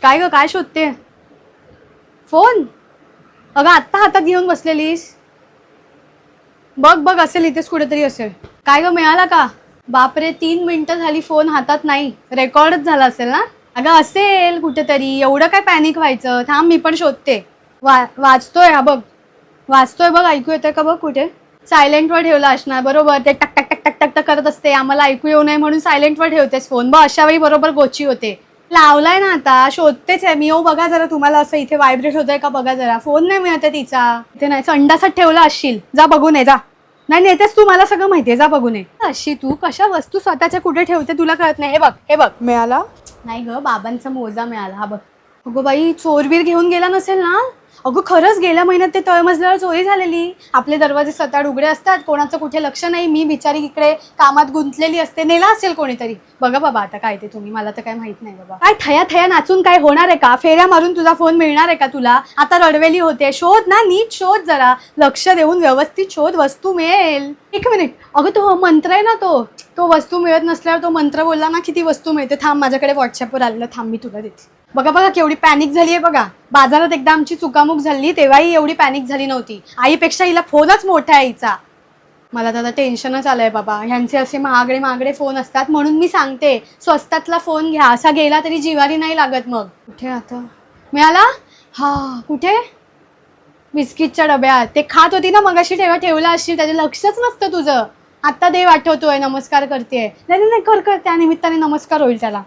काय ग, काय शोधते? फोन? अगं आत्ता हातात घेऊन बसलेलीस. बघ बघ, असेल इथेच कुठेतरी असेल. काय ग, मिळाला का? बापरे, 3 मिनिटं झाली फोन हातात नाही. रेकॉर्डच झाला असेल ना? अगं असेल कुठेतरी, एवढं काय पॅनिक व्हायचं. थांब, मी पण शोधते. वाचतोय, हा बघ. वाचतोय बघ, ऐकू येतंय का बघ कुठे? सायलेंटवर ठेवला असणार. बरोबर, ते टक टक टक टक टक टक करत असते. आम्हाला ऐकू येऊ नये म्हणून सायलेंटवर ठेवतेस फोन. बघ, अशा वेळी बरोबर गोची होते. लावलाय ना आता, शोधतेच आहे मी. येऊ बघा जरा, तुम्हाला असं इथे व्हायब्रेट होतंय का बघा जरा. फोन नाही मिळत आहे तिचा. इथे नाही, संडासात ठेवला असशील. जा बघून ये, जा. नाही नेतेस तू, मला सगळं माहितीये, जा बघून ये. अशी तू कशा वस्तू स्वतःच्या कुठे ठेवते तुला कळत नाही. हे बघ, हे बघ. मिळाला? नाही ग, बाबांचा मोजा मिळाला, हा बघ. अगो बाई, चोरबीर घेऊन गेला नसेल ना? अगं खरंच, गेल्या महिन्यात ते तळमजल्यावर चोरी झालेली. आपले दरवाजे सताड उघडे असतात, कोणाचं कुठे लक्ष नाही. मी बिचारी इकडे कामात गुंतलेली असते. नेला असेल कोणीतरी. बघा बाबा आता काय ते तुम्ही, मला तर काय माहित नाही बाबा. काय थया थया नाचून काय होणार आहे का? फेऱ्या मारून तुझा फोन मिळणार आहे का तुला? आता रडवेली होते. शोध ना, नीट शोध जरा. लक्ष देऊन व्यवस्थित शोध, वस्तू मिळेल. 1 मिनिट. अगं तो मंत्र आहे ना, तो वस्तू मिळत नसल्यावर तो मंत्र बोलला ना की ती वस्तू मिळते. थांब, माझ्याकडे व्हॉट्सअपवर आलेलं, थांब मी तुला देते. बघा बघा, केवढी पॅनिक झाली आहे बघा. बाजारात एकदा आमची चुकामुक झाली, तेव्हाही एवढी पॅनिक झाली नव्हती. आईपेक्षा हिला फोनच मोठा आहे हिचा. मला तर टेन्शनच आलंय बाबा. ह्यांचे असे महागडे महागडे फोन असतात, म्हणून मी सांगते स्वस्तातला फोन घ्या. असा गेला तरी जिवारी नाही लागत मग. कुठे आता मिळाला? हा, कुठे? बिस्किटच्या डब्यात. ते खात होती ना मगाशी, तेव्हा ठेवला असशील. त्याचे लक्षच नसतं तुझं. आता देव आठवतोय, नमस्कार करतेय. नाही नाही, कर कर, त्या निमित्ताने नमस्कार होईल त्याला.